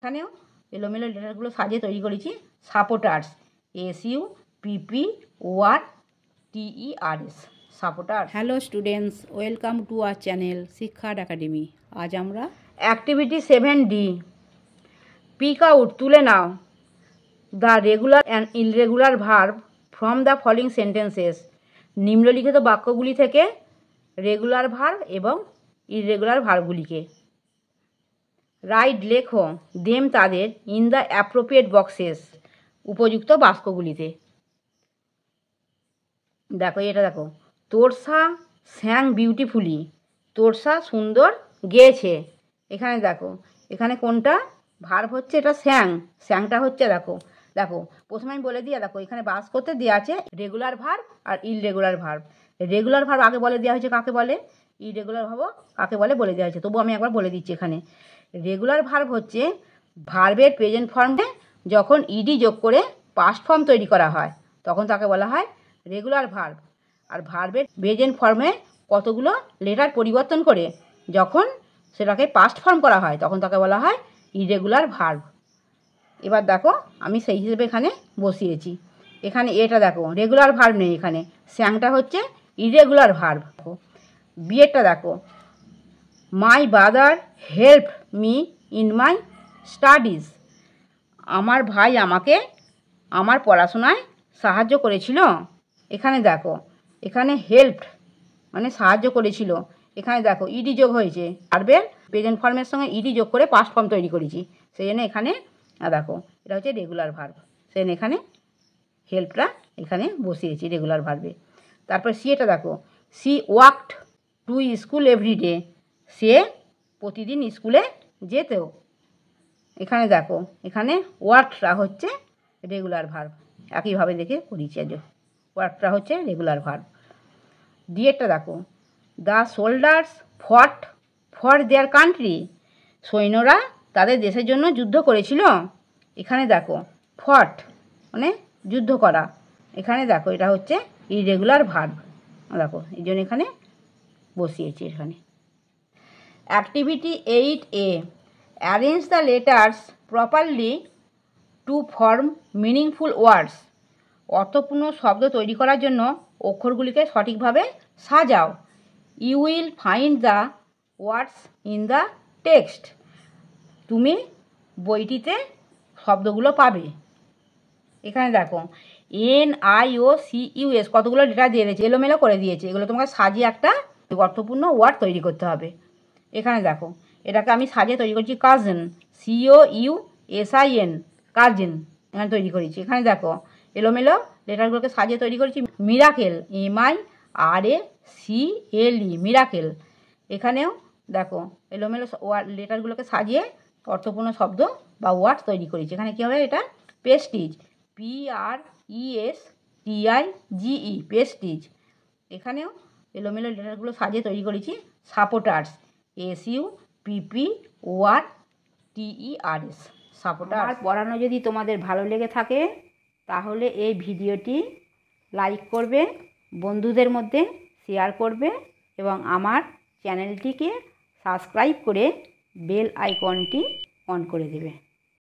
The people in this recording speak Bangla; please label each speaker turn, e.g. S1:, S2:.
S1: এখানেও এলোমেলো লেটারগুলো সাজিয়ে তৈরি করেছি supporters, SUPPORTERS supporters.
S2: Hello students, welcome to our channel Shiksha academy. আজ আমরা
S1: অ্যাক্টিভিটি 7D পিক আউট তুলে নাও the regular and irregular verb from the following sentences. নিম্নলিখিত বাক্যগুলি থেকে রেগুলার ভার্ব এবং ইররেগুলার ভার্বগুলিকে। রাইট লেখো দেম তাদের ইন দ্য অ্যাপ্রোপ্রিয়েট বক্সেস উপযুক্ত বাক্যগুলিতে। দেখো এটা দেখো, তোরসা স্যাং বিউটিফুলি, তোরসা সুন্দর গেয়েছে। এখানে দেখো, এখানে কোনটা ভার্ব হচ্ছে, এটা স্যাং, স্যাংটা হচ্ছে দেখো দেখো প্রথমে আমি বলে দিয়ে দেখো এখানে বাস করতে দেওয়া আছে রেগুলার ভার্ব আর ইররেগুলার ভার্ব। রেগুলার ভার্ব আগে বলে দেওয়া হয়েছে কাকে বলে, ইররেগুলার ভার্ব কাকে বলে বলে দেওয়া হয়েছে। তবু আমি একবার বলে দিচ্ছি। এখানে রেগুলার ভার্ব হচ্ছে ভার্বের প্রেজেন্ট ফর্মে যখন ইডি যোগ করে পাস্ট ফর্ম তৈরি করা হয় তখন তাকে বলা হয় রেগুলার ভার্ব। আর ভার্বের প্রেজেন্ট ফর্মে কতগুলো লেটার পরিবর্তন করে যখন সেটাকে পাস্ট ফর্ম করা হয় তখন তাকে বলা হয় ইররেগুলার ভার্ব। এবার দেখো আমি সেই হিসেবে এখানে বসিয়েছি। এখানে এটা দেখো রেগুলার ভার্ব নেই, এখানে স্যাংটা হচ্ছে ইররেগুলার ভার্ব। বিয়েরটা দেখো, my brother help me in my studies, আমার ভাই আমাকে আমার পড়াশোনায় সাহায্য করেছিল। এখানে দেখো, এখানে হেল্প মানে সাহায্য করেছিল, এখানে দেখো ইডি যোগ হয়েছে, ভার্বের প্রেজেন্ট ফর্মের সঙ্গে ইডি যোগ করে পাস্ট ফর্ম তৈরি করেছি, সেই জন্য এখানে দেখো এটা হচ্ছে রেগুলার ভার্ব, সেই জন্য এখানে হেল্পটা এখানে বসিয়েছি রেগুলার ভার্বে। তারপর সিটা দেখো, she walked to school everyday, সে প্রতিদিন স্কুলে যেতেও। এখানে দেখো, এখানে ওয়ার্কটা হচ্ছে রেগুলার ভার্ব, একইভাবে দেখে করেছি। আজ ওয়ার্কটা হচ্ছে রেগুলার ভার্ব। ডিএরটা দেখো, the soldiers fought for their country, সৈন্যরা তাদের দেশের জন্য যুদ্ধ করেছিল। এখানে দেখো ফট মানে যুদ্ধ করা, এখানে দেখো এটা হচ্ছে ইররেগুলার ভার্ব, দেখো এই জন্য এখানে বসিয়েছি। এখানে activity 8A arrange the letters properly to form meaningful words, অর্থপূর্ণ শব্দ তৈরি করার জন্য অক্ষরগুলিকে সঠিকভাবে সাজাও। You will find the words in the text, তুমি বইটিতে শব্দগুলো পাবে। এখানে দেখো NIOCUS কতগুলো লেটার দিয়ে দিয়েছে, এলোমেলো করে দিয়েছে, এগুলো তোমাকে সাজিয়ে একটা অর্থপূর্ণ ওয়ার্ড তৈরি করতে হবে। এখানে দেখো এটাকে আমি সাজিয়ে তৈরি করছি কাজিন, COUSIN কাজিন, এখানে তৈরি করেছি। এখানে দেখো এলোমেলো লেটারগুলোকে সাজিয়ে তৈরি করেছি মিরাকেল, MIRACLE মিরাকেল। এখানেও দেখো এলোমেলো লেটারগুলোকে সাজিয়ে অর্থপূর্ণ শব্দ বা ওয়ার্ড তৈরি করেছি। এখানে কী হবে, এটা পেস্টিজ, PRESTIGE পেস্টিজ। এখানেও এলোমেলো লেটারগুলো সাজিয়ে তৈরি করেছি সাপোর্টার্স, SUPPORTERS সাপোর্টার্স। পড়ানো যদি তোমাদের ভালো লেগে থাকে তাহলে এই ভিডিওটি লাইক করবে, বন্ধুদের মধ্যে শেয়ার করবে এবং আমার চ্যানেলটিকে সাবস্ক্রাইব করে বেল আইকনটি অন করে দেবে।